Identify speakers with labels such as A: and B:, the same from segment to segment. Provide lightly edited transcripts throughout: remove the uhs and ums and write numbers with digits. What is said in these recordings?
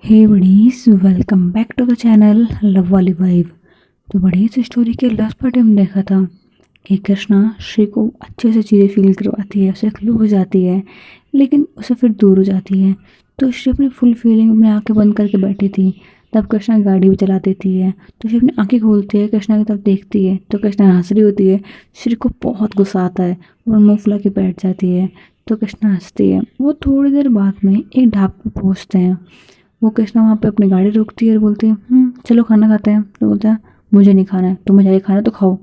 A: Hey buddies, welcome back to the channel love वाली vibe. तो buddies story के last part में देखा था कि कृष्णा श्री को अच्छे से चीज़ें फील करवाती है, उसे क्लू हो जाती है, लेकिन उसे फिर दूर हो जाती है। तो श्री अपनी फुल फीलिंग में आंखें बंद करके बैठी थी। तब कृष्णा गाड़ी भी चला देती है। तो श्री अपनी आंखें खोलती है, कृष्णा की तरफ देखती है तो कृष्णा हंस रही होती है। श्री को बहुत गुस्सा आता है और मुँह फुला के बैठ जाती है। तो कृष्णा हंसती है। वो थोड़ी देर बाद में एक ढाबे पे पहुँचते हैं। वो कृष्णा वहाँ पे अपनी गाड़ी रोकती है और बोलती है चलो खाना खाते हैं। तो बोलता है मुझे नहीं खाना है, तुम्हें जाके खाना है तो खाओ।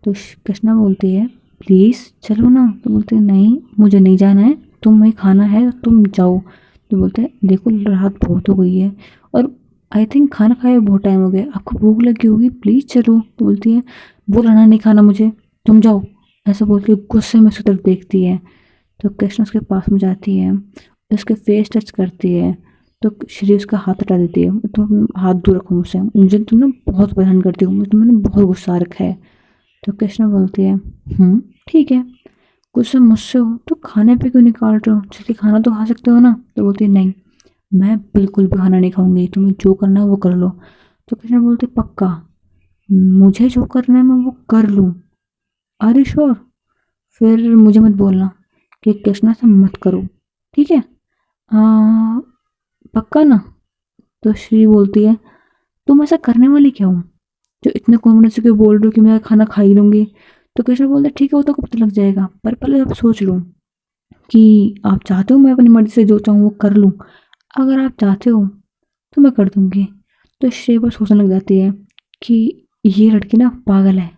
A: तो कृष्णा बोलती है प्लीज़ चलो ना। तो बोलते हैं नहीं मुझे नहीं जाना है, तुम्हें खाना है तो तुम जाओ। तो बोलते हैं देखो रात बहुत हो गई है और आई थिंक खाना खाए बहुत टाइम हो गया, आपको भूख लगी होगी, प्लीज़ चलो। तो बोलती है बोला ना नहीं खाना मुझे, तुम जाओ। ऐसा बोल के गुस्से में उसकी तरफ देखती है। तो कृष्णा उसके पास में जाती है, उसके फेस टच करती है। तो श्री उसका हाथ हटा देती है। तुम हाथ दूर रखो मुझसे, मुझे तुम ना बहुत पसंद करती हो, मुझे तुम्हें बहुत गुस्सा आ रखा है। तो कृष्णा बोलती है ठीक है, गुस्सा मुझसे हो तो खाने पे क्यों निकाल रहे हो, जल्दी खाना तो खा सकते हो ना। तो बोलती है नहीं मैं बिल्कुल भी खाना नहीं खाऊंगी, तुम्हें जो करना है वो कर लो। तो कृष्णा बोलते पक्का, मुझे जो करना है मैं वो कर लूँ, आर यू श्योर। फिर मुझे मत बोलना कि कृष्णा से मत करो, ठीक है। पक्का ना। तो श्री बोलती है तुम ऐसा करने वाली क्या हो जो इतने कॉन्फिडेंस से बोल रही हो कि मैं खाना खा ही लूंगी। तो कृष्णा बोलता है ठीक है वो तो कब तक लग जाएगा, पर पहले आप सोच लो कि आप चाहते हो मैं अपनी मर्जी से जो चाहूँ वो कर लूँ। अगर आप चाहते हो तो मैं कर दूंगी। तो श्री पर सोचने लग जाती है कि ये लड़की ना पागल है,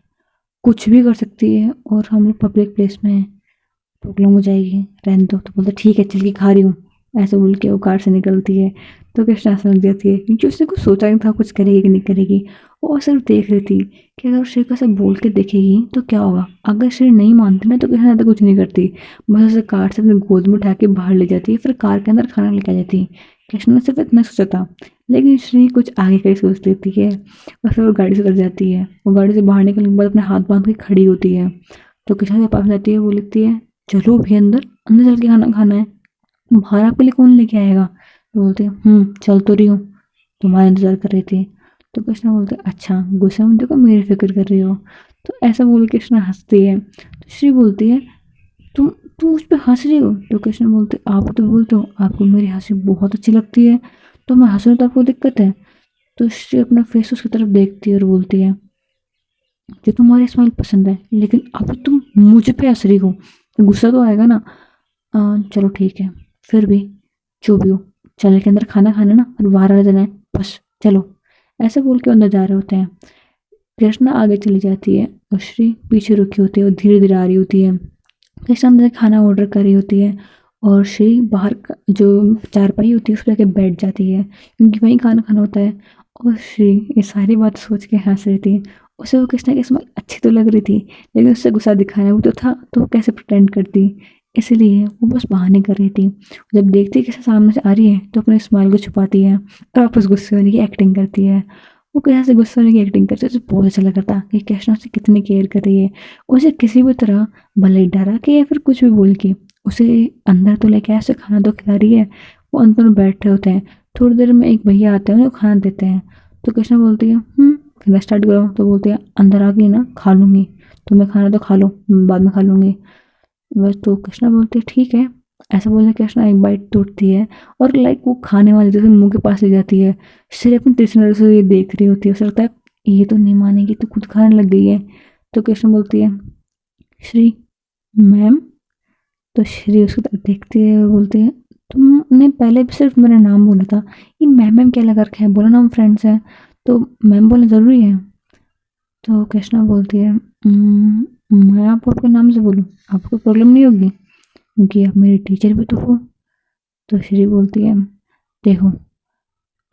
A: कुछ भी कर सकती है और हम लोग पब्लिक प्लेस में हैं, प्रॉब्लम हो जाएगी, रहने दो। तो बोलता ठीक है चल के खा रही हूँ। ऐसे बोल के वो कार से निकलती है। तो कृष्णा हंसने लग जाती है क्योंकि उसने कुछ सोचा नहीं था कुछ करेगी कि नहीं करेगी। वो सिर्फ देख रही थी कि अगर श्री को सब बोल के देखेगी तो क्या होगा। अगर श्री नहीं मानती ना तो कृष्णा ज़्यादा कुछ नहीं करती, बस उसे कार से अपनी गोद में उठा के बाहर ले जाती है, फिर कार के अंदर खाना लेके आ जाती है। कृष्णा ने सिर्फ इतना सोचा था, लेकिन श्री कुछ आगे का ही सोच लेती है और फिर वो गाड़ी से उतर जाती है। वो गाड़ी से बाहर निकलने के बाद अपने हाथ बांध के खड़ी होती है। तो कृष्णा के पास जाती है, वो लिखती है चलो भी अंदर अंदर चल के खाना खाना है, बाहर आपके लिए कौन लेके आएगा। तो बोलते हैं चल तो रही हूँ, तुम्हारा इंतजार कर रही थी। तो कृष्णा बोलते अच्छा गुस्से में देखो मेरी फिक्र कर रही हो। तो ऐसा बोल के कृष्णा हंसती है। तो श्री बोलती है तुम तुम मुझ पर हंस रही हो। तो कृष्णा बोलते आप तो बोलते हो आपको मेरी हंसी बहुत अच्छी लगती है, तो मैं हंसूँ तो आपको दिक्कत है। तो श्री अपना फेस उसकी तरफ देखती है और बोलती है जो तुम्हारी स्माइल पसंद है, लेकिन अभी तुम मुझ पे हंस रही हो तो गुस्सा तो आएगा ना। चलो ठीक है, फिर भी जो भी हो चल के अंदर खाना खाना ना और बाहर आ जाना है बस, चलो। ऐसे बोल के अंदर जा रहे होते हैं। कृष्णा आगे चली जाती है और श्री पीछे रुकी होती है और धीरे धीरे आ रही होती है। कृष्णा अंदर खाना ऑर्डर कर रही होती है और श्री बाहर जो चारपाई होती है उस पर जाके बैठ जाती है क्योंकि वहीं खाना खाना होता है। और श्री ये सारी बात सोच के हंस रही थी। उसे वो कृष्णा की स्माइल अच्छी तो लग रही थी, लेकिन उससे गुस्सा दिखाना भी तो था, तो वो कैसे प्रिटेंड करती। इसलिए वो बस बहाने कर रही थी। जब देखती है कि सामने से आ रही है तो अपने स्माइल को छुपाती है और वापस गुस्से होने की एक्टिंग करती है। वो कैसे गुस्से होने की एक्टिंग करती है, उसे बहुत अच्छा लगा था कि कृष्णा उसे कितनी केयर कर रही है। उसे किसी भी तरह, भले डरा के या फिर कुछ भी बोल के, उसे अंदर तो लेके ऐसे खाना तो खिला रही है। वो अंदर बैठे होते हैं। थोड़ी देर में एक भैया आते हैं, उन्हें खाना देते हैं। तो कृष्णा बोलती है खाना स्टार्ट करो। तो बोलती है अंदर आ गई ना खा लूँगी, तुम्हें खाना तो खा लो, बाद में खा लूँगी बस। तो कृष्णा बोलती है ठीक है। ऐसा बोलने कृष्णा एक बाइट तोड़ती है और लाइक वो खाने वाली जैसे मुंह के पास ले जाती है। श्री अपनी तीसरी नजर से ये देख रही होती है, उसे लगता है ये तो नहीं मानेगी, तो खुद खाने लग गई है। तो कृष्णा बोलती है श्री मैम। तो श्री उसको देखती है और बोलती है तुमने पहले भी सिर्फ मेरा नाम बोला था, ये मैम मैम क्या लगा रखा है, बोला ना हम फ्रेंड्स हैं, तो मैम बोलना ज़रूरी है। तो कृष्णा बोलती है मैं आपको आपके नाम से बोलूँ, आपको प्रॉब्लम नहीं होगी क्योंकि आप मेरी टीचर भी तो हो। तो श्री बोलती है देखो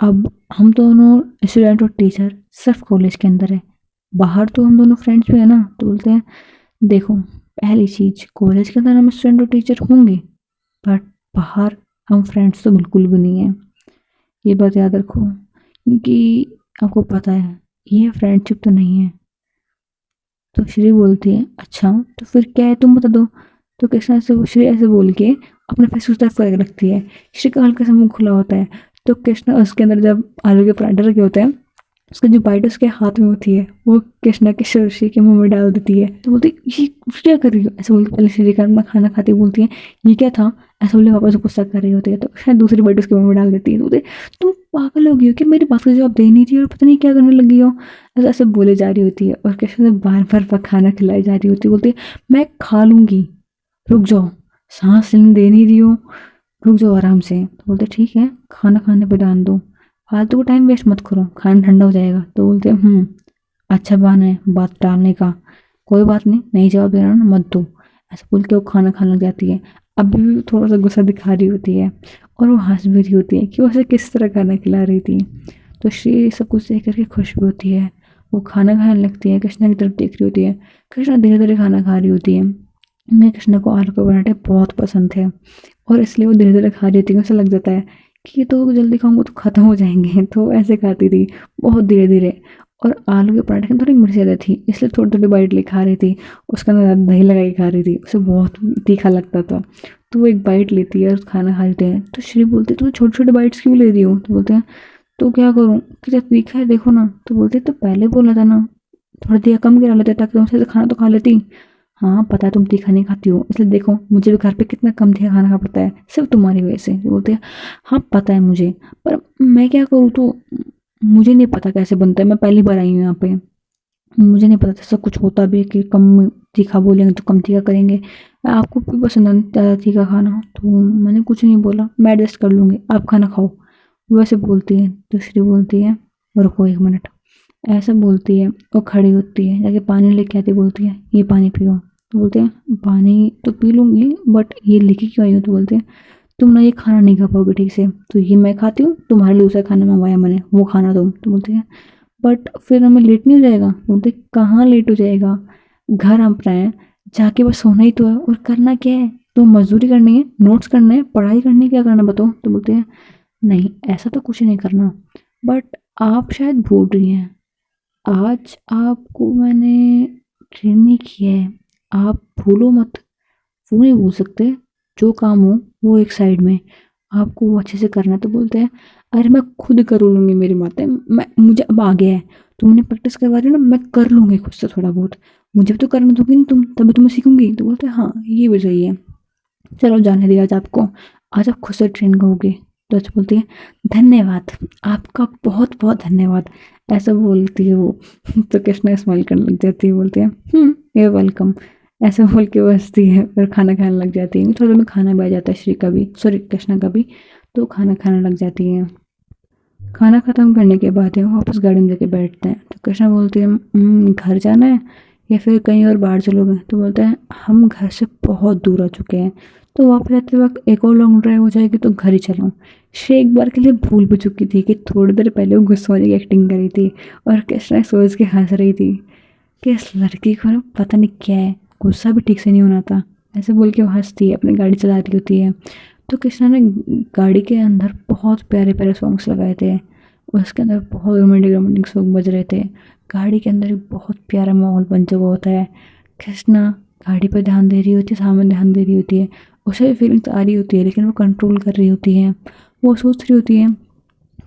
A: अब हम दोनों स्टूडेंट और टीचर सिर्फ कॉलेज के अंदर है, बाहर तो हम दोनों फ्रेंड्स भी है ना। तो बोलते हैं देखो पहली चीज़ कॉलेज के अंदर हम स्टूडेंट और टीचर होंगे, बट बाहर हम फ्रेंड्स तो बिल्कुल भी नहीं है, ये बात याद रखो क्योंकि आपको पता है ये फ्रेंडशिप तो नहीं है। तो श्री बोलती है अच्छा तो फिर क्या है तुम बता दो। तो कृष्णा से श्री ऐसे बोल के अपने फेस उस तरफ करके रखती है। श्री का हल्का सा मुंह खुला होता है। तो कृष्णा उसके अंदर जब आलू के पराठे रखे होते हैं, उसका जो बाइट उसके हाथ में होती है वो कृष्णा के श्री के मुंह में डाल देती है। तो बोलती ये क्या कर रही हो, ऐसे बोलती पहले श्री अपना खाना खाती बोलती है ये क्या था, ऐसा बोले वापस गुस्सा कर रही होती है। तो शायद दूसरी बाइट उसके मुंह में डाल देती है। तो बोलते तुम पागल हो गई हो कि मेरी बात का जवाब दे नहीं रही और पता नहीं क्या करने लगी हो, ऐसा ऐसे बोले जा रही होती है। और कृष्णा से बार बार खाना खिलाई जा रही होती है। बोलती है मैं खा लूंगी, रुक जाओ, सांस लेने दे नहीं रही हो, रुक जाओ आराम से। तो बोलते ठीक है खाना खाने पे ध्यान दो, फालतू को टाइम वेस्ट मत करो, खाना ठंडा हो जाएगा। तो बोलते अच्छा बहाना है बात टालने का, कोई बात नहीं, नहीं जवाब देना ना मत दो, ऐसा बोल के वो खाना खाने लग जाती है। अभी भी थोड़ा सा गुस्सा दिखा रही होती है और वो हंस भी रही होती है कि वो उसे किस तरह खाना खिला रही थी। तो श्री सब कुछ देख करके खुश भी होती है, वो खाना खाने लगती है, कृष्णा की तरफ देख रही होती है। कृष्णा धीरे धीरे खाना खा रही होती है। मैं कृष्णा को आलू के पराठे बहुत पसंद थे और इसलिए वो धीरे धीरे खा रही होती है। उसे लग जाता है कि ये तो जल्दी खाऊंगा तो ख़त्म हो जाएंगे, तो ऐसे खाती थी बहुत धीरे धीरे। और आलू के पराठे में थोड़ी मिर्च ज़्यादा थी इसलिए थोड़ी थोड़ी बाइट ले खा रही थी, उसका अंदर दही लगा के खा रही थी, उसे बहुत तीखा लगता था। तो वो एक बाइट लेती है और खाना खा लेते हैं। तो श्री बोलती है तुम छोटे छोटे बाइट्स क्यों ले रही हो। तो बोलते हैं तो क्या करूँ, क्या तीखा है देखो ना। तो बोलते तो पहले बोला था ना थोड़ा तीखा कम गिरा लेते ताकि तुमसे खाना तो खा लेती। हाँ पता है तुम तीखा नहीं खाती हो, इसलिए देखो मुझे भी घर पे कितना कम तीखा खाना खा पड़ता है सिर्फ तुम्हारी वजह से। बोलते हैं हाँ पता है मुझे, पर मैं क्या करूँ, तो मुझे नहीं पता कैसे बनता है, मैं पहली बार आई हूँ यहाँ पे, मुझे नहीं पता था सब कुछ होता भी है कि कम तीखा बोलेंगे तो कम तीखा करेंगे। आपको भी पसंद है ज़्यादा तीखा खाना, तो मैंने कुछ नहीं बोला, मैं एडजस्ट कर लूँगी, आप खाना खाओ। वैसे बोलती है। दूसरी बोलती है रुको एक मिनट, ऐसा बोलती है। वो खड़ी होती है, जाके पानी लेके आती, बोलती है ये पानी पियो। तो बोलते हैं पानी तो पी लूँगी बट ये लेके क्यों आई हो। तो बोलते हैं तुम ना ये खाना नहीं खा पाओगे ठीक से, तो ये मैं खाती हूँ, तुम्हारे लिए दूसरा खाना मंगवाया मैंने, वो खाना तुम। तो बोलते हैं बट फिर हमें लेट नहीं हो जाएगा। बोलते कहाँ लेट हो जाएगा, घर अपना है, जाके बस सोना ही तो है और करना क्या है, तो मजदूरी करनी है, नोट्स करने हैं, पढ़ाई करनी है, क्या करना बताओ। तो बोलते हैं नहीं ऐसा तो कुछ नहीं करना, बट आप शायद भूल रही हैं, आज आपको मैंने ट्रेन नहीं किया है, आप भूलो मत। वो नहीं भूल सकते, जो काम हो वो एक साइड में, आपको वो अच्छे से करना है। तो बोलते हैं अरे मैं खुद कर लूँगी मेरी माते, मैं मुझे अब आ गया है, तुमने प्रैक्टिस करवा रही हो ना, मैं कर लूँगी खुद से थोड़ा बहुत, मुझे भी तो करना दोगी ना तुम, तभी तो मैं सीखूंगी। तो बोलते हैं हाँ ये भी सही है, चलो जाने दिया आज आपको, आज आप खुद से ट्रेन करोगे। तो अच्छा बोलती है धन्यवाद, आपका बहुत बहुत धन्यवाद, ऐसा बोलती है वो। तो कृष्णा स्माइल करने लग जाती है, बोलती है ये वेलकम, ऐसा बोल के वो हंसती है और खाना खाने लग जाती है। थोड़ा में खाना भी आ जाता है श्री का भी, सॉरी कृष्णा का भी। तो खाना खाने लग जाती है। खाना खत्म करने के बाद वो वापस गाड़ी में जाके बैठते हैं। तो कृष्णा बोलती है घर जाना है या फिर कहीं और बाहर चलोगे। तो बोलते हैं हम घर से बहुत दूर आ चुके हैं, तो वापस आते वक्त एक और लॉन्ग ड्राइव हो जाएगी तो घर ही चलो। श्रेय एक बार के लिए भूल भी चुकी थी कि थोड़ी देर पहले वो गुस्सा होने की एक्टिंग करी थी और कृष्णा सोच के हंस रही थी कि इस लड़की को ना पता नहीं क्या है, गुस्सा भी ठीक से नहीं होना था, ऐसे बोल के वो हंसती है, अपनी गाड़ी चला रही होती है। तो कृष्णा ने गाड़ी के अंदर बहुत प्यारे प्यारे सॉन्ग्स लगाए थे, उसके अंदर बहुत रोमांटिक रोमांटिक सॉन्ग बज रहे थे। गाड़ी के अंदर बहुत प्यारा माहौल बन चुका होता है। कृष्णा गाड़ी पर ध्यान दे रही होती है, सामने ध्यान दे रही होती है, उसे फीलिंग्स आ रही होती है लेकिन वो कंट्रोल कर रही होती है। वो सोच रही होती है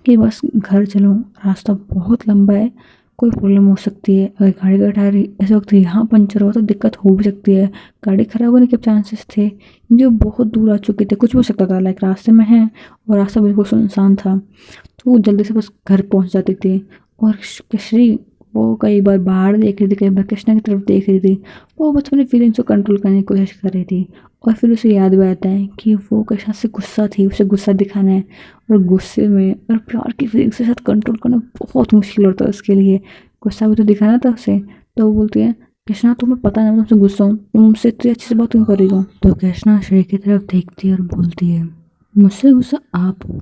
A: कि बस घर चलो, रास्ता बहुत लंबा है, कोई प्रॉब्लम हो सकती है, अगर गाड़ी का टायर ऐसे वक्त यहाँ पंचर हो तो दिक्कत हो भी सकती है, गाड़ी खराब होने के चांसेस थे, जो बहुत दूर आ चुके थे, कुछ भी हो सकता था, लाइक रास्ते में है और रास्ता बिल्कुल सुनसान था। तो वो जल्दी से बस घर पहुंच जाती थी। और श्री वो कई बार बाहर देख रही थी, कई बार कृष्णा की तरफ देख रही थी, वो बस अपनी फीलिंग्स को कंट्रोल करने की कोशिश कर रही थी। और फिर उसे याद भी आता है कि वो कृष्णा से गुस्सा थी, उसे गुस्सा दिखाना है, और गुस्से में और प्यार की फीलिंग्स के साथ कंट्रोल करना बहुत मुश्किल होता है उसके लिए, गुस्सा भी तो दिखाना था उसे। तो वो बोलती है कृष्णा तुम्हें पता नहीं मैं तुमसे गुस्सा हूँ, तुम मुझसे इतनी अच्छी से बात क्यों कर रही हो। तो कृष्णा श्री की तरफ देखती है और बोलती है मुझसे गुस्सा आप हो,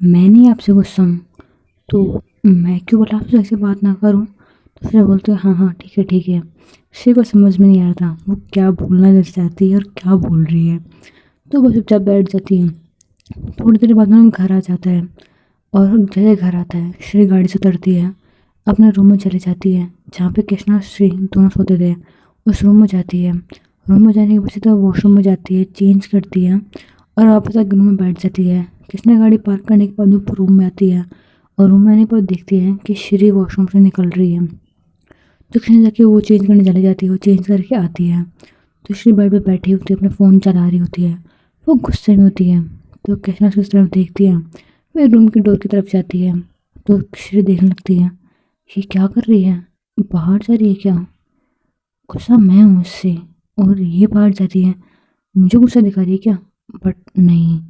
A: मैं नहीं आपसे गुस्सा हूँ, तो मैं क्यों बोला आपसे ऐसी बात ना करूँ। तो फिर बोलते हैं हाँ हाँ ठीक है ठीक है। श्री को समझ में नहीं आ रहा था वो क्या बोलना चाहती है और क्या बोल रही है। तो वो चुपचाप बैठ जाती है। थोड़ी देर बाद में घर आ जाता है और जैसे घर आता है श्री गाड़ी से उतरती है, अपने रूम में चली जाती है जहाँ पे कृष्णा और श्री दोनों सोते थे। उस रूम में जाती है, रूम में जाने के बाद सीधा वॉशरूम में जाती है, चेंज करती है और वापस आकर रूम में बैठ जाती है। कृष्णा गाड़ी पार्क करने के बाद ऊपर रूम में आती है और रूम में आने पर देखती है कि श्री वॉशरूम से निकल रही है। तो कृष्णा जाके वो चेंज करने चली जाती है, वो चेंज करके आती है। तो श्री बेड पे बैठी होती है, अपना फ़ोन चला रही होती है। वो गुस्से में होती है। तो कृष्णा उसकी तरफ देखती है, फिर रूम की डोर की तरफ जाती है। तो श्री देखने लगती है, ये क्या कर रही है, बाहर जा रही है क्या? गुस्सा मैं हूँ उससे और ये बाहर जा रही है, मुझे गुस्सा दिखा रही है क्या? बट नहीं,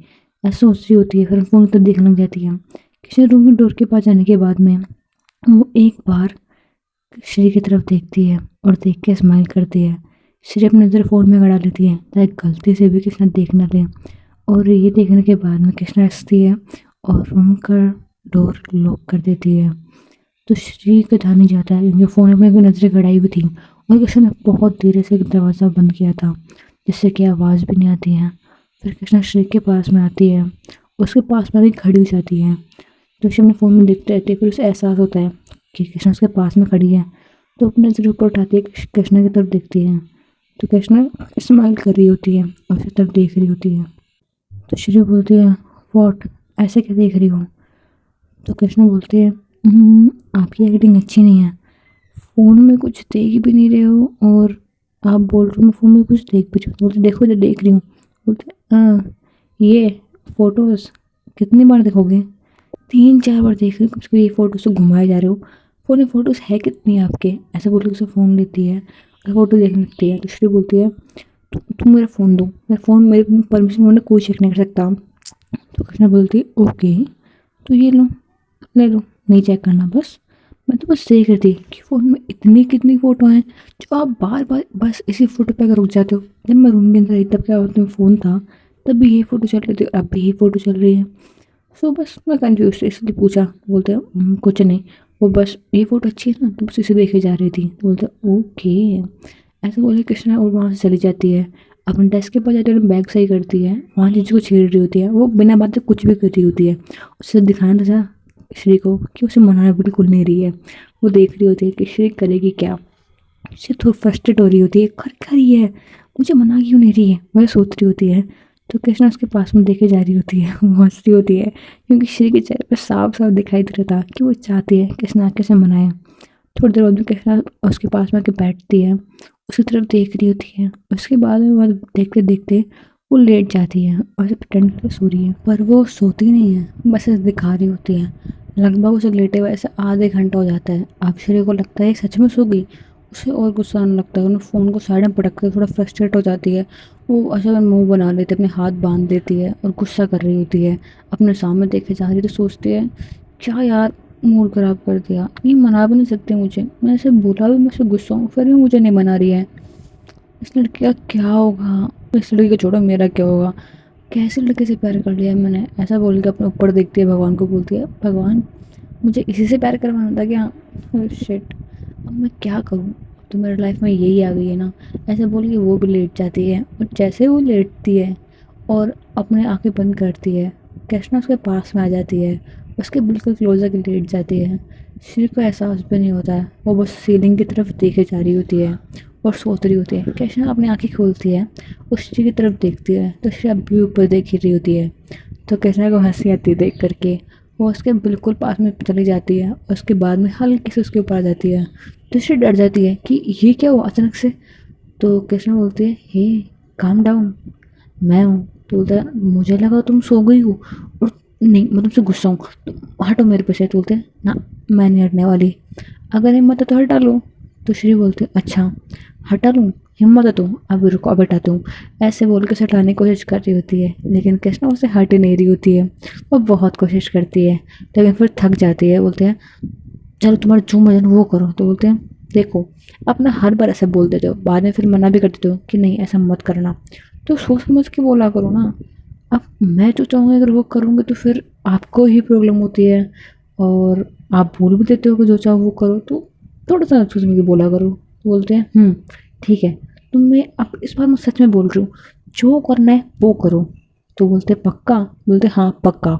A: ऐसा सोच रही होती है। फिर फ़ोन तो देखने लग जाती है। किसी रूम की डोर के पास जाने के बाद में वो एक बार श्री की तरफ देखती है और देख के स्माइल करती है। श्री अपनी नज़र फ़ोन में गड़ा लेती है ताकि गलती से भी कृष्णा देख न ले। और ये देखने के बाद में कृष्णा हंसती है और रूम का डोर लॉक कर देती है। तो श्री का ध्यान नहीं जाता है क्योंकि फ़ोन में कोई नज़रें गड़ाई हुई थी और कृष्णा ने बहुत धीरे से दरवाज़ा बंद किया था, जिससे कि आवाज़ भी नहीं आती है। फिर कृष्णा श्री के पास में आती है, उसके पास में भी खड़ी हो जाती है। तो श्री अपने फ़ोन में देखते रहते फिर उसे एहसास होता है कि कृष्णा उसके पास में खड़ी है। तो अपने नज़र ऊपर उठाती है, कृष्णा की तरफ देखती है। तो कृष्णा स्माइल कर रही होती है और उसकी तरफ देख रही होती है। तो श्री बोलती है, वॉट, ऐसे क्या देख रही हो? तो कृष्णा बोलती है, आपकी एक्टिंग अच्छी नहीं है, फ़ोन में कुछ देख भी नहीं रहे हो और आप बोल रहे हो मैं फ़ोन में कुछ देख भी रही हूँ। बोलते देखो जो देख रही हूँ। बोलते ये फ़ोटोज़ कितनी बार देखोगे? 3-4 बार देख रही हूँ, कम से कम ये फ़ोटो से घुमाए जा रहे हो, फ़ोन में फ़ोटोज़ है कितनी आपके? ऐसा बोल के उसे फ़ोन लेती है और फ़ोटो देखने लगती है। तो श्री बोलती है, तुम मेरा फ़ोन दो, मेरा फ़ोन मेरे परमिशन वरना कोई चेक नहीं कर सकता। तो कृष्णा बोलती है, ओके, तो ये लो, ले लो, नहीं चेक करना बस। मैं तो बस देख रही थी कि फ़ोन में इतनी कितनी फ़ोटो हैं जो आप बार बार बस इसी फ़ोटो पे अगर रुक जाते हो। जब मैं रूम के अंदर आई तब क्या होता है, फ़ोन था तब भी ये फ़ोटो चल रही थी, अब भी ये फ़ोटो चल रही है। सो बस मैं कंफ्यूज थी इसलिए पूछा। बोलते हैं, कुछ नहीं, वो बस ये फ़ोटो अच्छी है ना तो बस इसे देखे जा रही थी।" तो बोलते हैं, ओके। ऐसे बोले कृष्णा और वहाँ से चली जाती है। अपने डेस्क के पास जाकर बैग सही करती है, वहाँ चीज़ को छेड़ रही होती है। वो बिना बात कुछ भी कर रही होती है। उसे दिखाना था श्री को कि उसे मनाना बिल्कुल नहीं रही है। वो देख रही होती है कि श्री करेगी क्या। श्री थोड़ी फ्रस्ट्रेट हो रही होती है, कर क्या रही है, मुझे मना क्यों नहीं रही है, वह सोच रही होती है। तो कृष्णा उसके पास में देखे जा रही होती है, वो हंस रही होती है क्योंकि श्री के चेहरे पर साफ साफ दिखाई दे रहा था कि वो चाहती है कृष्णा कैसे मनाए। थोड़ी देर बाद में कृष्णा उसके पास में आके बैठती है, उसकी तरफ देख रही होती है। उसके बाद में वो देखते देखते वो लेट जाती है और उसे प्रिटेंड करके सो रही है, पर वो सोती नहीं है, बस ऐसे दिखा रही होती है। लगभग उसे लेटे हुए ऐसे आधे घंटा हो जाता है। अब श्रेय को लगता है सच में सो गई। उसे और गुस्सा आने लगता है, उन्हें फ़ोन को साइड में पटक कर थोड़ा फ्रस्ट्रेट हो जाती है। वो अच्छा मुंह बना लेती है, अपने हाथ बांध देती है और गुस्सा कर रही होती है। अपने सामने देखे जा रही तो सोचती है, क्या यार, मूड ख़राब कर दिया, ये मना भी नहीं सकते मुझे, मैं ऐसे बोला भी, मैं से गुस्सा हूँ, फिर भी मुझे नहीं मना रही है। इस लड़की का क्या होगा, इस लड़की को छोड़ो, मेरा क्या होगा, कैसे लड़के से प्यार कर लिया मैंने। ऐसा बोल के अपने ऊपर देखती है, भगवान को बोलती है, भगवान मुझे इसी से प्यार करवाना था क्या? शिट, अब मैं क्या करूँ, तो मेरी लाइफ में यही आ गई है ना। ऐसे बोल के वो भी लेट जाती है और जैसे वो लेटती है और अपने आंखें बंद करती है, कृष्णा उसके पास में आ जाती है, उसके बिल्कुल क्लोज आके लेट जाती है। श्री को एहसास भी नहीं होता है, वो बस सीलिंग की तरफ देखे जा रही होती है और सोच रही होती है। कृष्णा अपनी आंखें खोलती है, उस श्री की तरफ देखती है तो श्री अब भी ऊपर देख ही रही होती है। तो कृष्णा को हंसी आती है देख करके। वो उसके बिल्कुल पास में चली जाती है और उसके बाद में हल्की से उसके ऊपर आ जाती है। तो श्री डर जाती है कि ये क्या हुआ अचानक से। तो कृष्णा बोलती है, हे काम डाउन, मैं हूँ। तो बोलता है, मुझे लगा तुम सो गई हो और नहीं, मैं तुमसे गुस्सा हूँ, तुम हटो मेरे पे से। तो बोलते हैं, ना, मैं नहीं हटने वाली, अगर हिम्मत है तो हटा लो। तो श्री बोलते, अच्छा हटा लूँ, हिम्मत है तो अब रुको, अब हटाती हूँ। ऐसे बोल के उसे हटाने की कोशिश कर रही होती है, लेकिन कृष्णा उसे हट ही नहीं रही होती है। वो बहुत कोशिश करती है लेकिन फिर थक जाती है। बोलते हैं, चलो तुम्हारा जो मर्जी वो करो। तो बोलते हैं, देखो, अपना हर बार ऐसे बोल देते हो, बाद में फिर मना भी कर देते हो कि नहीं ऐसा मत करना, तो सोच समझ के बोला करो ना। अब मैं जो चाहूँगी अगर वो करूँगी तो फिर आपको ही प्रॉब्लम होती है और आप बोल भी देते हो कि जो चाहो वो करो, तो थोड़ा सा सोच समझ के बोला करो। तो बोलते हैं, ठीक है, तो मैं अब इस बार मैं सच में बोल रही हूँ, जो करना है वो करो। तो बोलते पक्का? बोलते हाँ पक्का।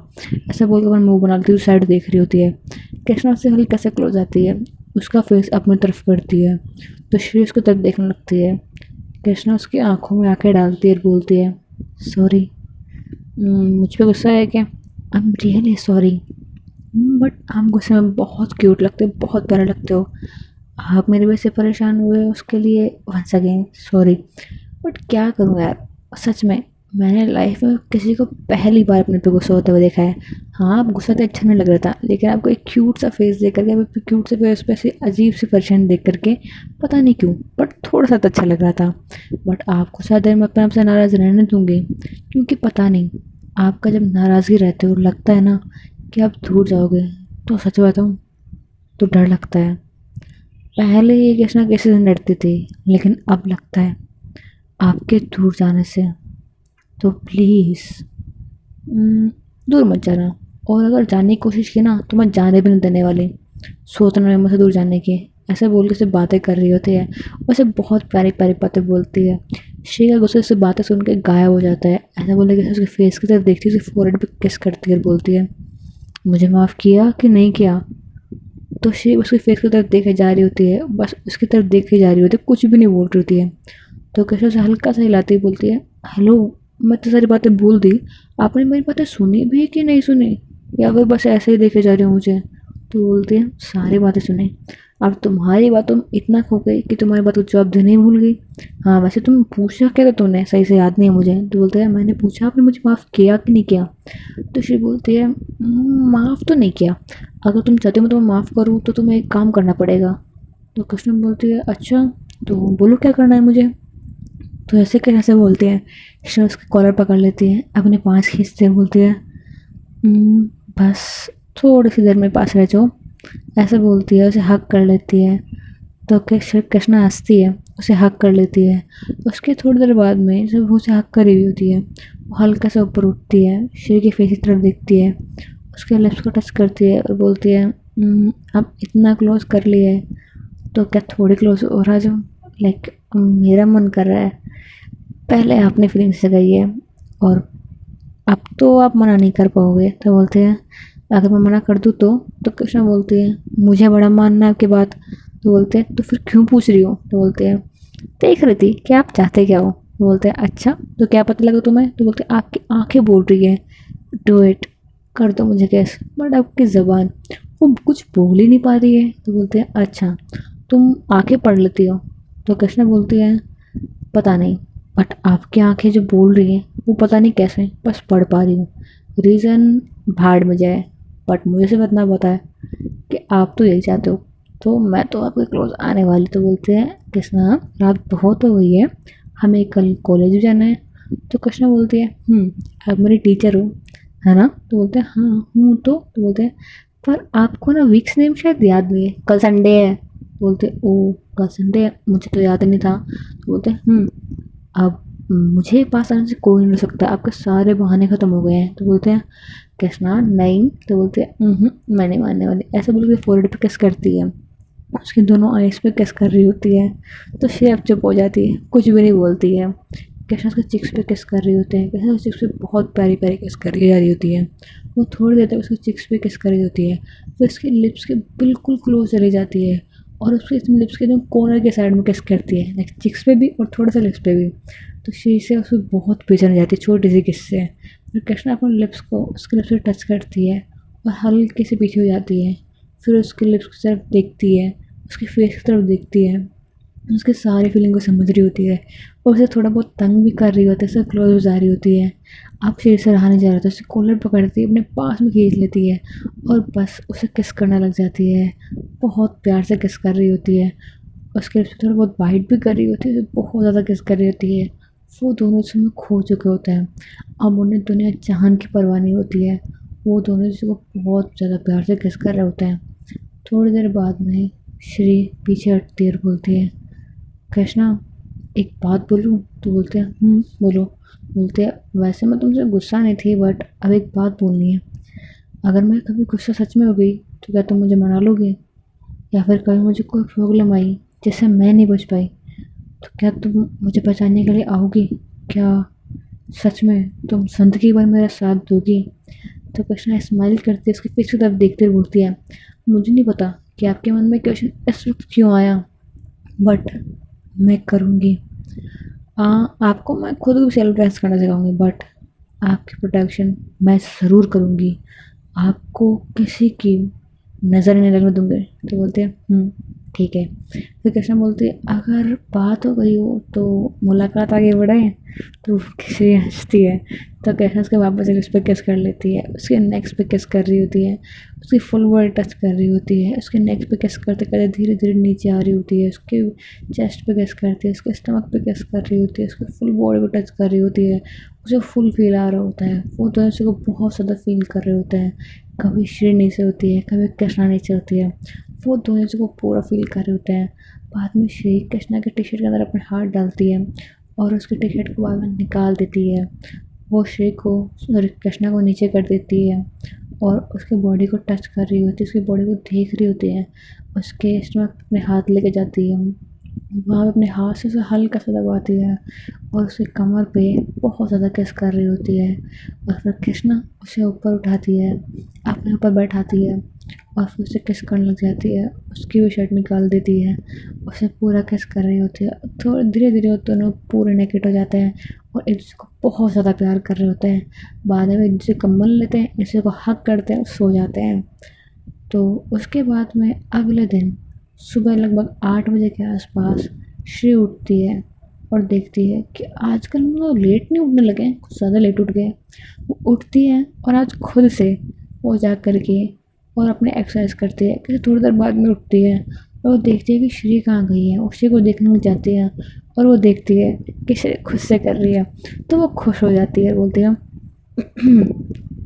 A: ऐसा बोल के अपना मुंह बना लेती है, साइड देख रही होती है। कृष्णा से हल्का से क्लोज आती है, उसका फेस अपनी तरफ करती है तो श्री उसकी तरफ देखने लगती है। कृष्णा उसकी आंखों में आंखें डालती है और बोलती है, सॉरी, मुझ पे गुस्सा है क्या? I am really sorry, but आप गुस्से में बहुत क्यूट लगते हो, बहुत प्यारे लगते हो। आप मेरी वजह से परेशान हुए उसके लिए वंस अगेन सॉरी। बट क्या करूँ यार, सच में मैंने लाइफ में किसी को पहली बार अपने पे गुस्सा होते हुए देखा है। हाँ, आप गुस्सा तो अच्छा नहीं लग रहा था, लेकिन आपको एक क्यूट सा फेस देख करके, आप क्यूट से फेस पे ऐसी अजीब सी परेशानी देख करके, पता नहीं क्यों बट थोड़ा सा तो अच्छा लग रहा था। बट आपको शायद देर मैं अपने आप से नाराज़ रहने दूंगी, क्योंकि पता नहीं, आपका जब नाराज़गी रहते हो लगता है ना कि आप दूर जाओगे, तो सच बताऊँ तो डर लगता है। पहले ये किसी ना किसी से डरती थी, लेकिन अब लगता है आपके दूर जाने से। तो प्लीज़ दूर मत जाना, और अगर जाने की कोशिश की ना तो मैं जाने भी नहीं देने वाली। सोचना है मुझसे दूर जाने की, ऐसे बोल के सिर्फ बातें कर रही होती है। वैसे बहुत प्यारी प्यारी बातें बोलती है। श्रेया गुस्से से बातें सुन के गायब हो जाता है, ऐसा बोलने के उसके फेस की तरफ देखती है, उसके फोrehead पे किस करती है और बोलती है, मुझे माफ़ किया कि नहीं किया? तो शिव उसके फेस की तरफ देखे जा रही होती है, बस उसकी तरफ देखे जा रही होती है, कुछ भी नहीं बोल रही होती है। तो कैसे उसे हल्का सा हिलाती हुई बोलती है, हेलो, मैं तो सारी बातें बोल दी, आपने मेरी बातें सुनी भी कि नहीं सुनी, या फिर बस ऐसे ही देखे जा रहे हो मुझे? तो बोलती है, सारी बातें सुनी। अब तुम्हारी बातों में इतना खो गई कि तुम्हारी बात को जवाब देने ही भूल गई। हाँ, वैसे तुम पूछा क्या था तुमने, सही से याद नहीं है मुझे। तो बोलते हैं, मैंने पूछा आपने मुझे माफ़ किया कि नहीं किया? तो शिव बोलती है, माफ़ तो नहीं किया, अगर तुम चाहते हो मैं तुम्हें माफ़ करूँ तो तुम्हें एक काम करना पड़ेगा। तो कृष्ण बोलती है, अच्छा, तो बोलो क्या करना है मुझे? तो ऐसे कैसे बोलती है, कृष्ण उसकी कॉलर पकड़ लेती है, अपने पास खींचते हुए बोलती है, "हम्म, बस थोड़ी सी देर मेरे पास रह जाओ", ऐसे बोलती है, उसे हक कर लेती है। तो कृष्णा हंसती है, उसे हक कर लेती है। उसके थोड़ी देर बाद में जब वो उसे हक करी हुई होती है, वो हल्का सा ऊपर उठती है, श्री के फेस की तरफ देखती है, उसके लिप्स को टच करती है और बोलती है, अब इतना क्लोज कर लिया है तो क्या थोड़ी क्लोज और आ जाऊँ? लाइक मेरा मन कर रहा है, पहले आपने फीलिंग्स जगाई है और अब तो आप मना नहीं कर पाओगे। तो बोलते हैं, अगर मैं मना कर दूँ तो कृष्णा बोलती है, मुझे बड़ा मानना है आपकी बात। तो बोलते हैं, तो फिर क्यों पूछ रही हो? तो बोलते हैं, देख रही थी कि आप चाहते क्या हो। तो बोलते हैं, अच्छा, तो क्या पता लगा तुम्हें? तो बोलते हैं, आपकी आंखें बोल रही है, डू इट, कर दो मुझे केस। बट आपकी ज़बान वो कुछ बोल ही नहीं पा रही है। तो बोलते हैं, अच्छा, तुम आंखें पढ़ लेती हो? तो कृष्णा बोलती है, पता नहीं, बट आपकी आंखें जो बोल रही हैं वो पता नहीं कैसे बस पढ़ पा रही हूँ। रीज़न भाड़ में जाए, बट मुझे सिर्फ इतना पता है कि आप तो यही चाहते हो, तो मैं तो आपके क्लोज आने वाली। तो बोलते हैं, कृष्णा, रात बहुत हो गई है, हमें कल कॉलेज भी जाना है। तो कृष्णा बोलती है, आप मेरी टीचर हो, है ना? तो बोलते हैं, हाँ हूँ। तो बोलते हैं, पर आपको ना वीक्स नेम शायद याद नहीं है, कल संडे है। बोलते, ओ, कल संडे है, मुझे तो याद नहीं था। तो बोलते हैं, अब मुझे पास आने से कोई नहीं रोक सकता, आपके सारे बहाने ख़त्म हो गए हैं। तो बोलते हैं, कृष्णा नहीं। तो बोलते हैं, मैं नहीं मानने वाली, ऐसा बोल के फोrehead पे किस करती है, उसकी दोनों आइज़ पे किस कर रही होती है। तो शेफ चुप हो जाती है, कुछ भी नहीं बोलती है। कृष्णा उसके चिक्स पे किस कर रही होती है, कृष्णा उसके चिक्स पे बहुत प्यारी प्यारी किस कर रही जा रही होती है। वो थोड़ी देर तक उसके चिक्स पे किस कर रही होती है, फिर उसके लिप्स के बिल्कुल क्लोज चली जाती है और उसके लिप्स के एकदम कॉर्नर के साइड में किस करती है, लाइक चिक्स पे भी और थोड़ा सा लिप्स पे भी। तो शीशे उसमें बहुत बेचैन जाती है छोटी सी किस से। फिर कृष्णा अपने लिप्स को उसके लिप्स पे टच करती है और हल्के से पीछे हो जाती है। फिर उसके लिप्स की तरफ देखती है, उसके फेस की तरफ देखती है, उसके सारी फीलिंग को समझ रही होती है और उसे थोड़ा बहुत तंग भी कर रही होती है, उससे क्लोज हो जा रही होती है। अब शेर से रहा नहीं जा रहा था, उसे कॉलर पकड़ती है, अपने पास में खींच लेती है और बस उसे किस करने लग जाती है। बहुत प्यार से किस कर रही होती है, उसके लिप्स पे थोड़ा बहुत बाइट भी कर रही होती है, उसे बहुत ज़्यादा किस कर रही होती है। वो दोनों इसमें खो चुके होते हैं, अब उन्हें दुनिया जहान की परवाह नहीं होती है। वो दोनों किसी को बहुत ज़्यादा प्यार से किस कर रहे होते हैं। थोड़ी देर बाद में श्री पीछे हटती है और बोलती है, कृष्णा, एक बात बोलूँ? तो बोलते हैं, बोलो। बोलते हैं, वैसे मैं तुमसे गुस्सा नहीं थी, बट अब एक बात बोलनी है। अगर मैं कभी गुस्सा सच में हो गई तो क्या तुम मुझे मना लोगे? या फिर कभी मुझे कोई प्रॉब्लम आई जिससे मैं नहीं बच पाई तो क्या तुम मुझे बचाने के लिए आओगी? क्या सच में तुम जिंदगी भर मेरा साथ दोगी? तो कृष्णा स्माइल करती है, उसके फेस की तरफ देखते हुए बोलती है, मुझे नहीं पता कि आपके मन में क्वेश्चन इस वक्त क्यों आया, बट मैं करूँगी। आपको मैं खुद भी सेल्फ ड्रेस करना सिखाऊंगी, बट आपकी प्रोटेक्शन मैं ज़रूर करूँगी, आपको किसी की नज़र नहीं लगने दूँगी। तो बोलते हैं ठीक है। फिर कृष्णा बोलती है अगर बात हो गई हो तो मुलाकात आगे बढ़ाएं। तो श्री हंसती है। तो कृष्णा उसके वापस से उस पर किस कर लेती है, उसके नेक्स्ट पे किस कर रही होती है, उसकी फुल बॉडी टच कर रही होती है, उसके नेक पे किस करते करते धीरे धीरे नीचे आ रही होती है, उसके चेस्ट पे किस करती है, उसके स्टमक पे किस कर रही होती है, उसके फुल बॉडी को टच कर रही होती है। उसे फुल फील आ रहा होता है, वो दोनों उसी को बहुत ज़्यादा फील कर रहे होते हैं। कभी श्री नीचे होती है, कभी कृष्णा नीचे होती है, वो दोनों उसी को पूरा फील कर रहे होते हैं। बाद में श्री कृष्णा के टी शर्ट के अंदर अपने हाथ डालती है और उसके टी शर्ट को बाद में निकाल देती है। वो श्री को सॉरी कृष्णा को नीचे कर देती है और उसकी बॉडी को टच कर रही होती है, उसकी बॉडी को देख रही होती है, उसके स्टमक अपने हाथ लेके जाती है, वहाँ पे अपने हाथ से उसे हल्का सा दबाती है और उसके कमर पे बहुत ज़्यादा किस कर रही होती है। और फिर कृष्णा उसे ऊपर उठाती है, अपने ऊपर बैठाती है और फिर उसे किस करने लग जाती है, उसकी भी शर्ट निकाल देती है, उसे पूरा किस कर रही होती है। थोड़ा धीरे धीरे वो दोनों पूरे नेकेट हो जाते हैं और एक दूसरे को बहुत ज़्यादा प्यार कर रहे होते हैं। बाद में एक दूसरे को कंबल लेते हैं, एक दूसरे को हग करते हैं और सो जाते हैं। तो उसके बाद में अगले दिन सुबह लगभग 8 बजे के आसपास श्री उठती है और देखती है कि आजकल हम लोग लेट नहीं उठने लगे हैं, कुछ ज़्यादा लेट उठ गए। वो उठती है और आज खुद से वो जा कर के और अपने एक्सरसाइज करती है। फिर थोड़ी देर बाद में उठती है और वो देखती है कि श्री कहाँ गई है, उसी को देखने में जाती है और वो देखती है कि श्री खुद से कर रही है। तो वो खुश हो जाती है, बोलती है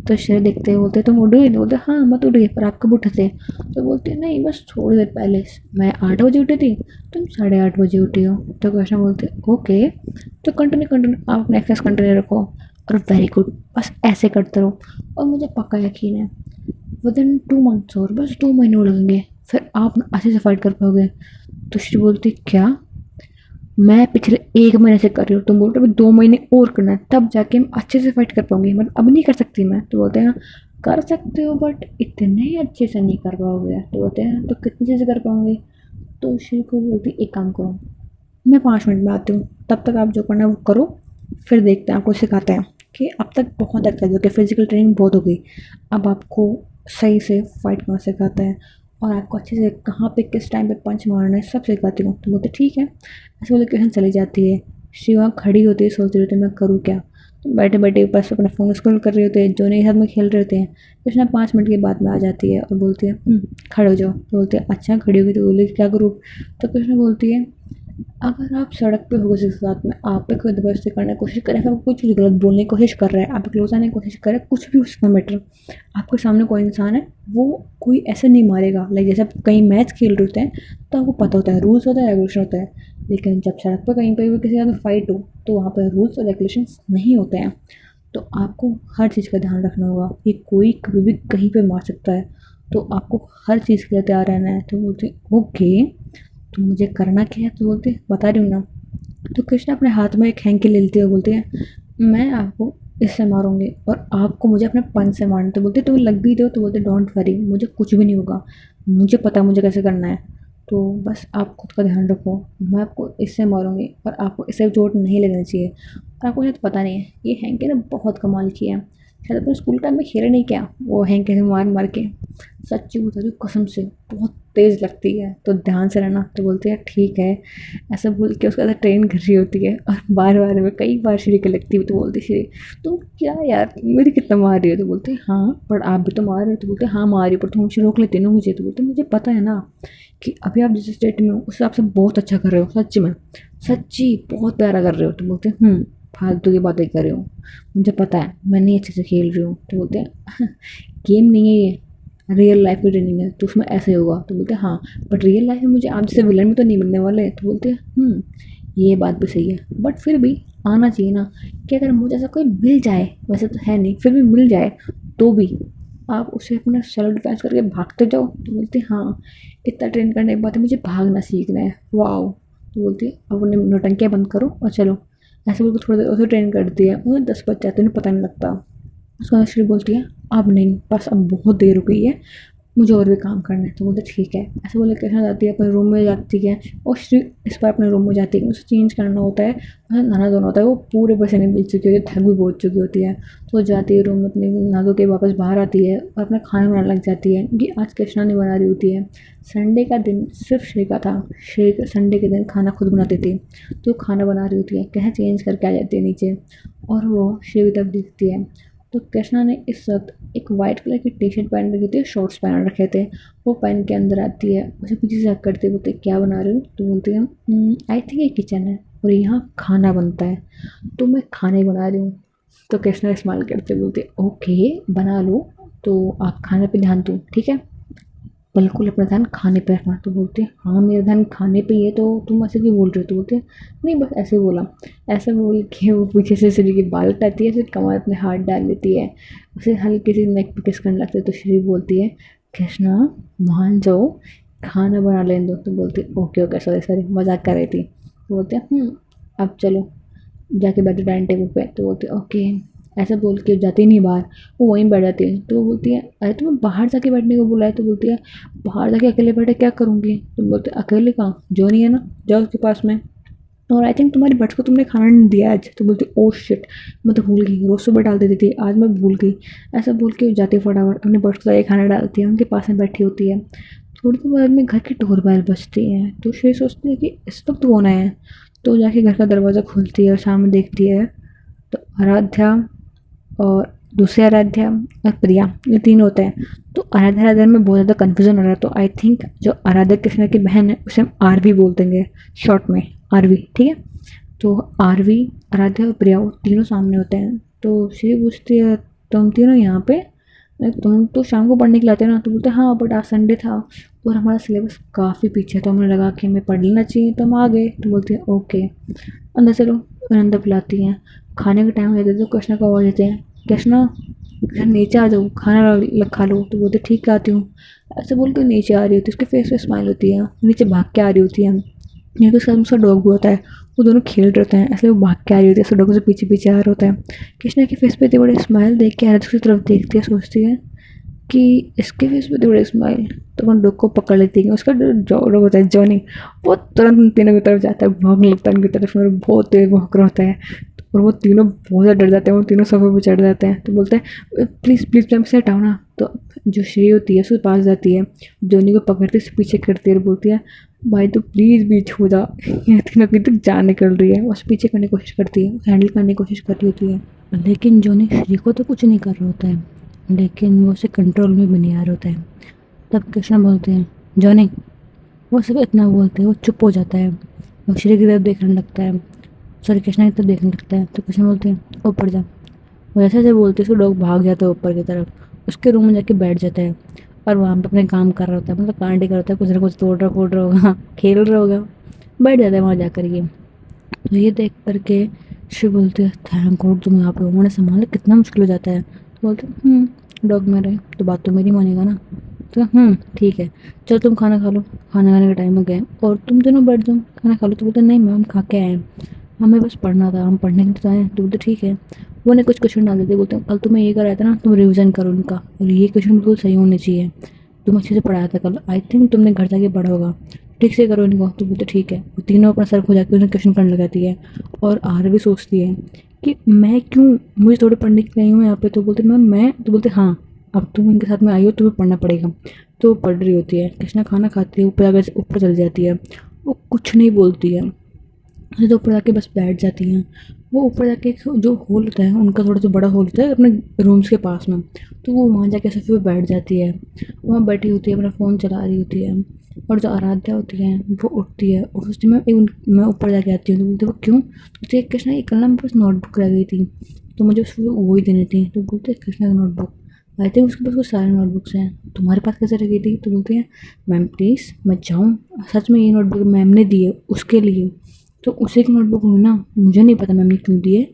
A: तो श्रेय देखते हैं, बोलते तुम उठ गए? बोलते हाँ मैं तो उठ गई, पर आप कब उठे थे? तो बोलते नहीं बस थोड़ी देर पहले, मैं 8 बजे उठी थी, तुम 8:30 बजे उठी हो। तो कृष्णा बोलते ओके, तो कंटिन्यू कंटिन्यू आप अपना एक्सरसाइज कंटिन्यू रखो और वेरी गुड, बस ऐसे करते रहो और मुझे पक्का यकीन है विद इन 2 मंथ्स और बस 2 महीने और लगेंगे फिर आप अच्छे से फाइट कर पाओगे। तो श्री बोलती क्या, मैं पिछले 1 महीने से कर रही हूँ, तुम बोल रहे हो 2 महीने और करना है तब जाके हम अच्छे से फाइट कर पाऊंगी, मतलब अब नहीं कर सकती मैं? तो बोलते हैं कर सकते हो बट इतने अच्छे से नहीं कर पाओगे। तो बोलते हैं तो कितनी चीज़ें कर पाऊंगी? तो श्री को बोलती एक काम करो, मैं 5 मिनट में आती हूँ, तब तक आप जो करना है वो करो, फिर देखते हैं, आपको सिखाते हैं कि अब तक बहुत एक्सरसाइज हो गया, फिजिकल ट्रेनिंग बहुत हो गई, अब आपको सही से फाइट करना सिखाते हैं और आपको अच्छे से कहाँ पे किस टाइम पे पंच मारना है सब सिखाती हूँ। तो बोलते ठीक है। ऐसे बोले कृष्ण चली जाती है। शिव वहाँ खड़ी होती है, सोच रही होती है मैं करूँ क्या। तो बैठे बैठे बस अपना फ़ोन स्क्रॉल कर रहे होते हैं, जो नहीं हाथ में खेल रहे होते हैं। कृष्णा 5 मिनट के बाद में आ जाती है और बोलती है खड़े हो जाओ। तो बोलते हैं अच्छा खड़ी होगी। तो बोले क्या करूँ? तो कृष्णा बोलती है अगर आप सड़क पे हो किसी के साथ में, आप पे कोई ज़बरदस्ती करने की कोशिश करे, फिर कुछ गलत बोलने की कोशिश कर रहा है, आप क्लोज आने की कोशिश करे, कुछ भी उसका मैटर, आपके सामने कोई इंसान है, वो कोई ऐसे नहीं मारेगा। लाइक जैसे आप कहीं मैच खेल रहे होते हैं तो आपको पता होता है रूल्स होता है, रेगुलेशन होता है, लेकिन जब सड़क पर कहीं पर भी किसी के साथ फाइट हो तो वहाँ पर रूल्स और रेगुलेशन नहीं होते हैं। तो आपको हर चीज़ का ध्यान रखना होगा कि कोई कभी भी कहीं पे मार सकता है, तो आपको हर चीज़ के लिए तैयार रहना है। तो बोलते ओके तो मुझे करना क्या है? तो बोलते बता रही हूँ ना। तो कृष्णा अपने हाथ में एक हैंकी ले लेती है, बोलती है मैं आपको इससे मारूंगी और आपको मुझे अपने पंच से मारना। तो बोलते तुम्हें लग भी दो। तो बोलते डोंट वरी, मुझे कुछ भी नहीं होगा, मुझे पता है मुझे कैसे करना है, तो बस आप खुद का ध्यान रखो, मैं आपको इससे मारूंगी और आपको इससे चोट नहीं लगनी चाहिए। और आपको शायद पता नहीं है ये हैंकी ने बहुत कमाल किया है, शायद अपने स्कूल टाइम में खेले नहीं क्या वो हैंकी से मार मार के। सच्ची बता रही हूँ कसम से बहुत तेज़ लगती है, तो ध्यान से रहना। तो बोलते हैं ठीक है। ऐसा बोल के उसका ट्रेन कर रही होती है और बार बार में कई बार श्री के लगती है। तो बोलती श्री तुम क्या यार मेरी कितना मार रही हो? तो बोलते हाँ पर आप भी तो मार रहे हो। तो बोलते हाँ मार रही हो पर तुम मुझे रोक लेते ना मुझे। तो बोलते मुझे पता है ना कि अभी आप जिस स्टेट में हो उस हिसाब से बहुत अच्छा कर रहे हो, सच्ची में सच्ची बहुत प्यारा कर रहे हो। तो बोलते फालतू की बातें कर रहे हो, मुझे पता है मैं नहीं अच्छे से खेल रही हूँ। तो बोलते हैं गेम नहीं है ये, रियल लाइफ की ट्रेनिंग है, तो उसमें ऐसे होगा। तो बोलते हैं हाँ बट रियल लाइफ में मुझे आप जैसे विलन में तो नहीं मिलने वाले। तो बोलते हैं ये बात भी सही है बट फिर भी आना चाहिए ना कि अगर मुझे ऐसा कोई मिल जाए, वैसे तो है नहीं फिर भी मिल जाए, तो भी आप उसे अपना सेल्फ डिफेंस करके भागते जाओ। तो बोलते हाँ इतना ट्रेन करने के बाद मुझे भागना सीखना है, वाओ। तो बोलती है अब उन्हें नौटंकियाँ बंद करो और चलो। ऐसे बोल के थोड़ी देर उसे ट्रेन करती है, उन्हें 10 बज जाते हैं, उन्हें पता नहीं लगता। उसके बाद श्री बोलती है अब नहीं, बस अब बहुत देर हो गई है, मुझे और भी काम करना है। तो बोलते ठीक है। ऐसे बोले कृष्णा जाती है अपने रूम में जाती है और श्री इस बार अपने रूम में जाती है, उसे चेंज करना होता है, उसे नहाना धोना होता है, वो पूरे पसीने में भीग चुकी होती है, थक भी बहुत चुकी होती है। तो वो जाती है रूम में अपने, नहा धो के वापस बाहर आती है और अपना खाना बनाने लग जाती है, क्योंकि आज कृष्णा नहीं बना रही होती है। संडे का दिन सिर्फ श्री का था। श्री संडे के दिन खाना खुद बनाती थी, तो खाना बना रही होती है, कहीं चेंज करके आ जाती है नीचे और वो श्री की तरफ देखती है। तो कृष्णा ने इस वक्त एक वाइट कलर की टी शर्ट पहन रखी थी, शॉर्ट्स पहन रखे थे। वो पहन के अंदर आती है, उसे पीछे से हक करते बोलते क्या बना रही हूँ? तो बोलती है आई थिंक ये किचन है और यहाँ खाना बनता है, तो मैं खाना ही बना रही हूँ। तो कृष्णा स्माइल करते बोलते ओके बना लो, तो आप खाने पे ध्यान दो ठीक है, बिल्कुल अपना ध्यान खाने पे रखना। तो बोलते हैं हाँ मेरा ध्यान खाने पे ही है, तो तुम ऐसे क्यों बोल रहे हो? तो बोलते हैं नहीं बस ऐसे बोला। ऐसा बोल के वो पीछे से श्री की बाल उठाती है, फिर कमर अपने हाथ डाल लेती है, उसे हल्की सी नेक पे किस करने लगती है। तो श्री बोलती है कृष्णा मान जाओ, खाना बना लेने दो। तो बोलती है ओके ओके सॉरी सॉरी मजाक कर रही थी। तो बोलते हैं अब चलो जाके बैठे डाइनिंग टेबल पे। तो बोलती है ओके। ऐसा बोल के जाती नहीं बाहर, वो वहीं बैठ जाती है। तो वो बोलती है अरे तुम्हें बाहर जाके बैठने को बोला है? तो बोलती है बाहर जाके अकेले बैठे क्या करूँगी? तो बोलते अकेले कहाँ, जो नहीं है ना जाओ उसके पास में, और आई थिंक तुम्हारी बच्च को तुमने खाना नहीं दिया आज। तो बोलती ओ शिट मैं तो भूल गई, रोज़ सुबह डाल देती थी, आज मैं भूल गई। ऐसा बोल के जाती फटाफट अपने बच्च को जाके खाना डालती है, उनके पास में बैठी होती है। थोड़ी देर बाद में घर की डोरबेल बजती है, तो श्रेय सोचती है कि इस वक्त कौन आया है। तो जाके घर का दरवाज़ा खोलती है और सामने देखती है तो आराध्या और दूसरी आराध्या और प्रिया, ये तीन होते हैं। तो आराध्या आराध्या में बहुत ज़्यादा कन्फ्यूजन हो रहा है। तो आई थिंक जो आराध्या कृष्णा की बहन है उसे हम आरवी बोल देंगे शॉर्ट में, आरवी ठीक है। तो आरवी आराध्या और प्रिया वो तीनों सामने होते हैं। तो श्री पूछती है तुम तीनों यहाँ पे, तुम तो शाम को पढ़ने के लिए आते हो ना? तो बोलते हाँ बट आज संडे था और हमारा सिलेबस काफ़ी पीछे, तो हमें लगा कि हमें पढ़ लेना चाहिए तो हम आ गए। तो बोलती है ओके अंदर चलो, और अंदर बुलाती हैं। खाने का टाइम हो जाता है तो कृष्णा को आवाज़ देते हैं कृष्णा घर नीचे आ जाओ खाना खा लो। तो बोलते ठीक है आती हूँ। ऐसे बोल के नीचे आ रही होती है, उसके फेस पे स्माइल होती है, नीचे भाग के आ रही होती है। नहीं तो उसका उसका डॉग भी होता है, वो दोनों खेल रहे होते हैं, ऐसे वो भाग के आ रही होती है, उसके डॉग से पीछे पीछे आ रहा होता है। कृष्णा के फेस पे इतनी बड़ी स्माइल देख के आराध्या उसकी तरफ देखती है, सोचती है कि इसके फेस पे इतनी बड़ी स्माइल, तो वो डॉग को पकड़ लेती है। उसका जो डॉग होता है जॉनी, वो तुरंत उन तीनों की तरफ जाता है, भौंकने लगता है उनकी तरफ में, बहुत तेज भौंक रहा होता है। और वो तीनों बहुत ज़्यादा डर जाते हैं, वो तीनों सोफे पे चढ़ जाते हैं। तो बोलते हैं प्लीज़ प्लीज़ मैम से हटाओ ना। तो जो श्री होती है उसके पास जाती है, जॉनी को पकड़ती है, पीछे करती है और बोलती है भाई तो प्लीज़ बीच हो जा, ये तीनों अभी तक जान निकल रही है। बस पीछे करने की कोशिश करती है, हैंडल करने की कोशिश कर रही होती है, लेकिन जॉनी श्री को तो कुछ नहीं कर रहा होता है, लेकिन वो उसे कंट्रोल में भी नहीं आ रहा होता है। तब कृष्णा बोलते हैं जॉनी, वो सब इतना बोलते हैं वो चुप हो जाता है और श्री की तरफ देखने लगता है, सॉरी कृष्णा की तरफ देखने लगता है। तो कृष्णा बोलते हैं ऊपर जा। वो जैसे जैसे बोलते उसको डॉग भाग जाता है ऊपर की तरफ, उसके रूम में जाके बैठ जाता है और वहाँ पे अपने काम कर रहा होता है, मतलब कांड ही कर रहा होता है, कुछ ना कुछ तोड़ रहा फोड़ रहा होगा खेल रहा होगा, बैठ जाता है वहाँ जा कर के। तो ये देख करके शिव बोलते हैं थैंक गॉड तुम यहाँ पे हो, मैंने संभालना कितना मुश्किल हो जाता है। तो बोलते डॉग मेरा है तो बात तो मेरी मानेगा ना। तो ठीक है चलो तुम खाना खा लो, खाना खाने का टाइम हो गया है और तुम दोनों बैठ जाओ खाना खा लो। तो बोलते नहीं मैम खा के आए हैं, हमें बस पढ़ना था, हम पढ़ने के लिए तो आए हैं। तो बोलते ठीक है। वो ने कुछ क्वेश्चन डाल देते, बोलते हैं कल तुम्हें ये कराया था ना, तुम रिवीजन करो उनका, और ये क्वेश्चन बिल्कुल सही होने चाहिए, तुम अच्छे से पढ़ाया था कल, आई थिंक तुमने घर जाके पढ़ा होगा, ठीक से करो इनको। तो बोलते ठीक है। वो तीनों अपना सर खो जाकर उन्हें क्वेश्चन करने लगाती है और आर भी सोचती है कि मैं क्यों, मुझे थोड़ी पढ़ने के लिए आई हूँ यहाँ पे। तो बोलते मैम मैं, तो बोलते हाँ अब तुम इनके साथ में आई हो तुम्हें पढ़ना पड़ेगा। तो वो पढ़ रही होती है, कृष्णा खाना खाती है, ऊपर जाकर ऊपर चली जाती है, वो कुछ नहीं बोलती है, तो ऊपर जाके बस बैठ जाती हैं। वो ऊपर जाके जो हॉल होता है उनका थोड़ा सा बड़ा हॉल होता है अपने रूम्स के पास में, तो वो वहाँ जाके सोफे पे बैठ जाती है, वहाँ बैठी होती है अपना फ़ोन चला रही होती है। और जो आराध्या होती है वो उठती है और सोचती है मैं ऊपर जाके आती हूँ। तो बोलते वो क्यों? तो कृष्णा ये कल ना मेरे पास नोटबुक रह गई थी तो मुझे उसको वही देनी थी। तो बोलते हैं कृष्णा की नोटबुक, आई थिंक उसके पास कुछ सारे नोटबुक्स हैं, तुम्हारे पास कैसे रह गई थी? तो बोलते हैं मैम प्लीज़ मैं जाऊँ, सच में ये नोटबुक मैम ने दी है उसके लिए, तो उसी की नोटबुक हुई ना, मुझे नहीं पता मैम ने क्यों दी है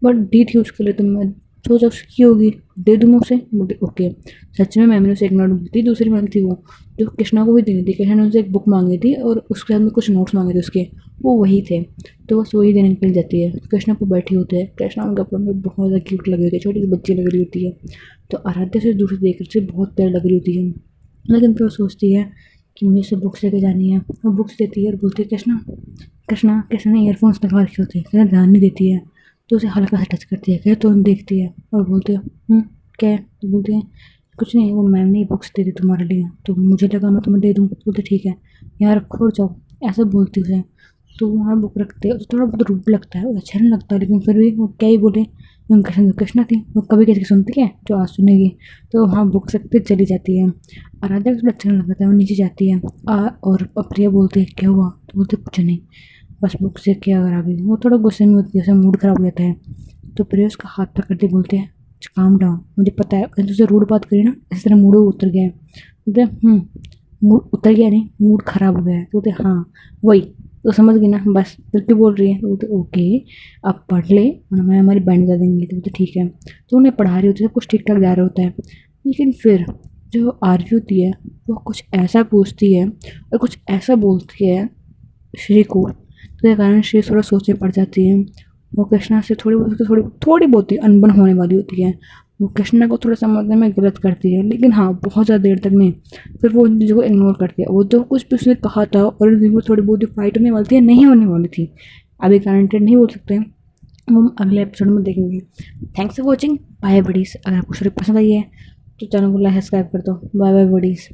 A: बट दी थी उसके लिए, तो मैं सोचा उसकी होगी, दे दूँ मैं उसे। बोलते ओके। सच में मैम ने उसे एक नोटबुक दी, दूसरी मैम थी वो जो कृष्णा को भी देनी थी, कृष्णा ने उसे एक बुक मांगी थी और उसके साथ में कुछ नोट्स मांगे थे उसके, वो वही थे, तो बस वही देने निकल जाती है। कृष्णा को बैठी होते हैं, कृष्णा उनके कपड़ों में बहुत ज़्यादा क्यूट लग रही होती है, छोटी सी बच्ची लग रही होती है। तो आराध्या से दूर से देख रही बहुत प्यारी लग रही होती है। लेकिन फिर वो सोचती है कि मुझे से बुक्स लेके जानी है। वो बुक्स देती है और बोलती है कृष्णा, कृष्णा। कृष्णा ने ईयरफोन्स निकाल रखे होते हैं, कृष्णा ध्यान नहीं देती है। तो उसे हल्का सा टच करती है, फिर तो देखती है और बोलती है क्या है? तो बोलती है कुछ नहीं, वो मैम ने बुक्स दे दी तुम्हारे लिए, तो मुझे लगा मैं तुम्हें दे दूँ। बोलते ठीक है, यहाँ रखो और जाओ, ऐसा बोलती उसे। तो वहाँ बुक रखते हैं, थोड़ा बहुत रूप लगता है, वो अच्छा नहीं लगता, लेकिन फिर भी वो क्या ही बोले। कृष्णा कृष्णा थी, वो कभी किसी की सुनती है जो आज सुनेगी। तो वहाँ बुक रखते चली जाती है। आराध्या को थोड़ा अच्छा नहीं लगता है, वो नीचे जाती है। और प्रिया बोलती है क्या हुआ? तो बोलते कुछ नहीं, बस बुक से क्या अगर आ गई। वो थोड़ा गुस्से में होती है, उसका मूड खराब हो जाता है। तो प्रिया उसका हाथ पकड़ते बोलते हैं काम डाउन, मुझे पता है अगर तुझसे रूड बात करी ना इस तरह मूड उतर गया है। बोलते मूड उतर गया नहीं, मूड खराब हो गया है। तो बोलते हाँ वही, तो समझ गई ना, बस फिर क्यों बोल रही है? तो बोलते ओके, अब पढ़ ले वरना मैं हमारी बैंड बजा देंगे। तो बोलते ठीक है। तो उन्हें पढ़ा रही होती है, सब कुछ ठीक ठाक जा रहा होता है। लेकिन फिर जो आरती होती है वो कुछ ऐसा पूछती है और कुछ ऐसा बोलती है श्री को, तो कारण श्री थोड़ा सोचने पड़ जाती है। वो कृष्णा से थोड़ी बहुत ही अनबन होने वाली होती है। वो कृष्णा को थोड़ा समझने में गलत करती है, लेकिन हाँ बहुत ज़्यादा देर तक नहीं। फिर वो उन चीज़ों को इग्नोर करती है। वो जो कुछ भी उसने कहा था और वो थोड़ी बहुत फाइट होने वाली थी, नहीं होने वाली थी, अभी गारंटेड नहीं बोल सकते, वो हम अगले एपिसोड में देखेंगे। Thanks for watching, bye buddies. अगर आपको स्टोरी पसंद आई है तो चैनल को लाइक सब्सक्राइब कर दो। Bye bye buddies.